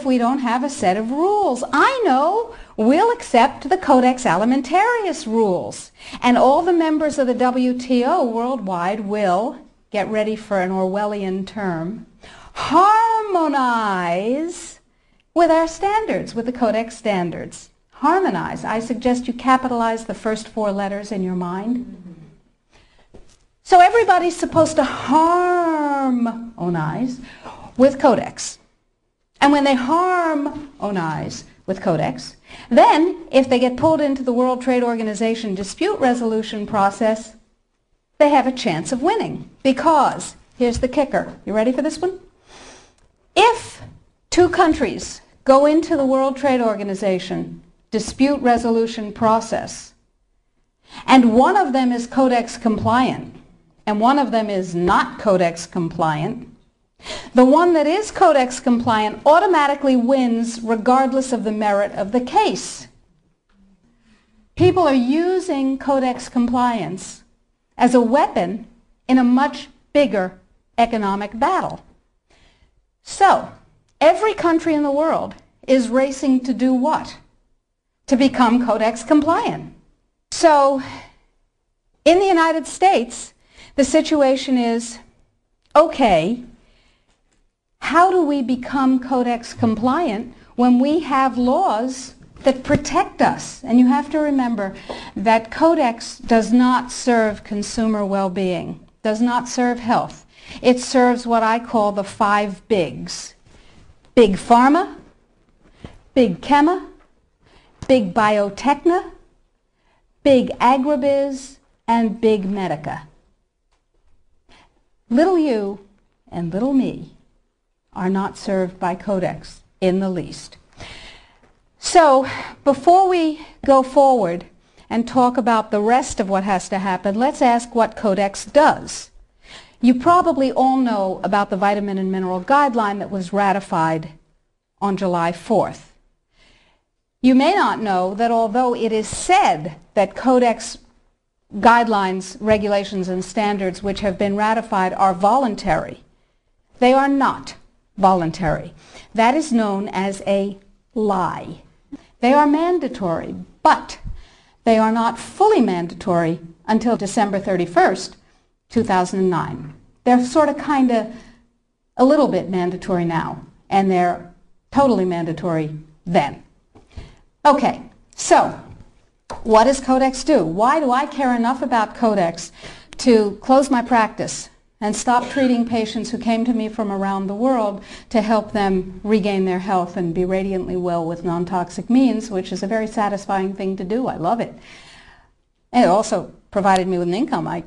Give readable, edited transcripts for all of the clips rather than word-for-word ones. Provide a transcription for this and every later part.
we don't have a set of rules? I know. We'll accept the Codex Alimentarius rules. And all the members of the WTO worldwide will, get ready for an Orwellian term, harmonize with our standards, with the Codex standards. Harmonize. I suggest you capitalize the first 4 letters in your mind. So everybody's supposed to harmonize with Codex. And when they harmonize with Codex, then if they get pulled into the World Trade Organization dispute resolution process, they have a chance of winning. Because, here's the kicker. You ready for this one? If 2 countries go into the World Trade Organization dispute resolution process, and one of them is Codex compliant, and one of them is not Codex compliant, the one that is Codex compliant automatically wins regardless of the merit of the case. People are using Codex compliance as a weapon in a much bigger economic battle. So, every country in the world is racing to do what? To become Codex compliant. So, in the United States, the situation is, okay, how do we become Codex compliant when we have laws that protect us? And you have to remember that Codex does not serve consumer well-being, does not serve health. It serves what I call the 5 bigs. Big Pharma, Big Chema, Big Biotechna, Big Agribiz, and Big Medica. Little you and little me are not served by Codex in the least. So, before we go forward and talk about the rest of what has to happen, let's ask what Codex does. You probably all know about the vitamin and mineral guideline that was ratified on July 4th. You may not know that although it is said that Codex guidelines, regulations, and standards which have been ratified are voluntary, they are not voluntary. That is known as a lie. They are mandatory, but they are not fully mandatory until December 31st, 2009. They're sort of kind of a little bit mandatory now, and they're totally mandatory then. Okay, so what does Codex do? Why do I care enough about Codex to close my practice and stop treating patients who came to me from around the world to help them regain their health and be radiantly well with non-toxic means, which is a very satisfying thing to do. I love it. And it also provided me with an income.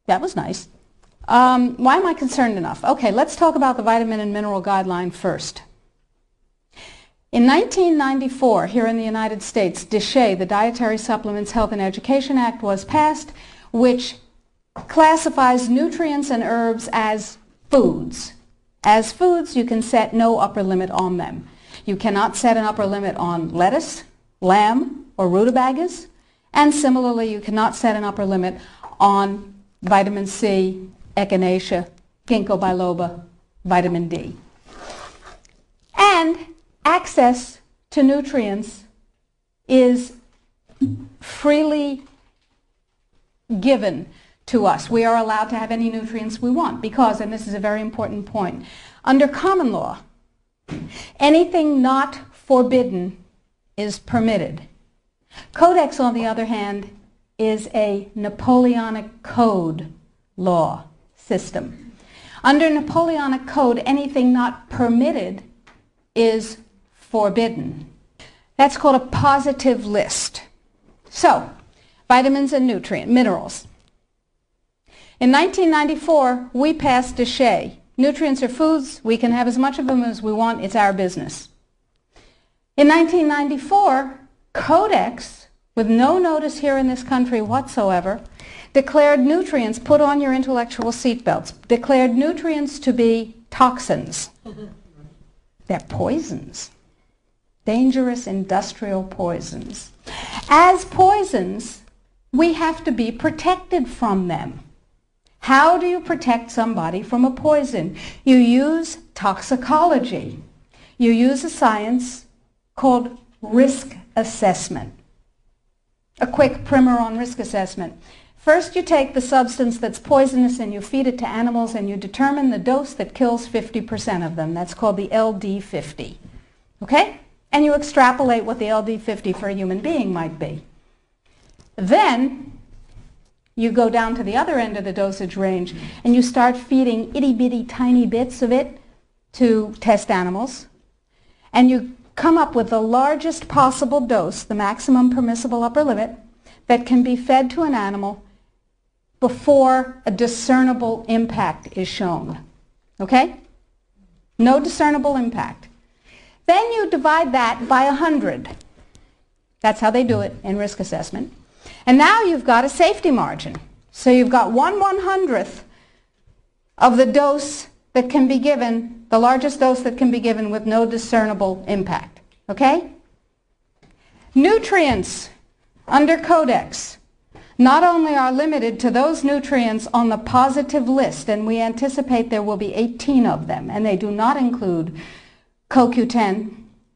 That was nice. Why am I concerned enough? Okay, let's talk about the vitamin and mineral guideline first. In 1994, here in the United States, DSHEA, the Dietary Supplements, Health and Education Act, was passed, which classifies nutrients and herbs as foods. As foods, you can set no upper limit on them. You cannot set an upper limit on lettuce, lamb, or rutabagas, and similarly, you cannot set an upper limit on vitamin C, echinacea, ginkgo biloba, vitamin D. And access to nutrients is freely given to us. We are allowed to have any nutrients we want because, and this is a very important point, under common law, anything not forbidden is permitted. Codex, on the other hand, is a Napoleonic Code law system. Under Napoleonic Code, anything not permitted is forbidden. That's called a positive list. So, vitamins and minerals. In 1994, we passed DSHEA. Nutrients are foods. We can have as much of them as we want. It's our business. In 1994, Codex, with no notice here in this country whatsoever, declared nutrients, put on your intellectual seatbelts, declared nutrients to be toxins. They're poisons. Dangerous industrial poisons. As poisons, we have to be protected from them. How do you protect somebody from a poison? You use toxicology. you use a science called risk assessment. A quick primer on risk assessment. First, you take the substance that's poisonous and you feed it to animals and you determine the dose that kills 50% of them. That's called the LD50. Okay? And you extrapolate what the LD50 for a human being might be. Then, you go down to the other end of the dosage range and you start feeding itty-bitty tiny bits of it to test animals. And you come up with the largest possible dose, the maximum permissible upper limit, that can be fed to an animal before a discernible impact is shown. Okay? No discernible impact. Then you divide that by 100. That's how they do it in risk assessment. And now you've got a safety margin. So you've got 1/100th of the dose that can be given, the largest dose that can be given with no discernible impact. Okay? Nutrients under Codex not only are limited to those nutrients on the positive list, and we anticipate there will be 18 of them, and they do not include CoQ10,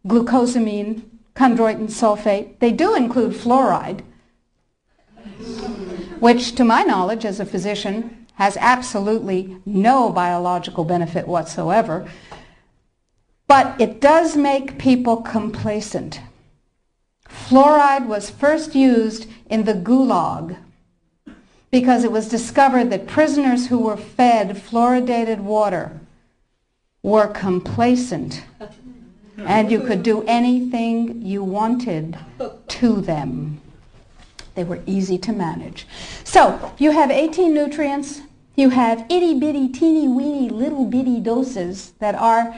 glucosamine, chondroitin sulfate. They do include fluoride, which, to my knowledge as a physician, has absolutely no biological benefit whatsoever. But it does make people complacent. Fluoride was first used in the Gulag because it was discovered that prisoners who were fed fluoridated water were complacent and you could do anything you wanted to them. They were easy to manage. So you have 18 nutrients. You have itty-bitty, teeny-weeny, little-bitty doses that are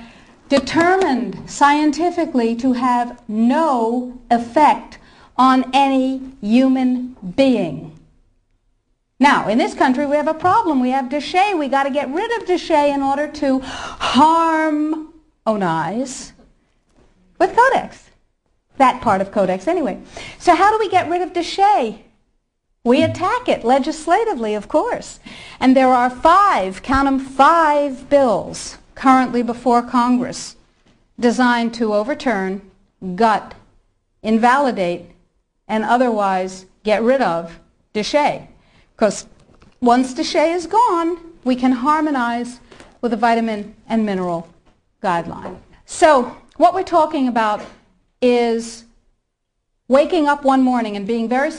determined scientifically to have no effect on any human being. Now, in this country, we have a problem. We have DSHEA. We got to get rid of DSHEA in order to harmonize with Codex. That part of Codex, anyway. So how do we get rid of DSHEA? We attack it legislatively, of course. And there are 5, count them, 5 bills currently before Congress designed to overturn, gut, invalidate, and otherwise get rid of DSHEA. Because once DSHEA is gone, we can harmonize with the vitamin and mineral guideline. So what we're talking about is waking up one morning and being very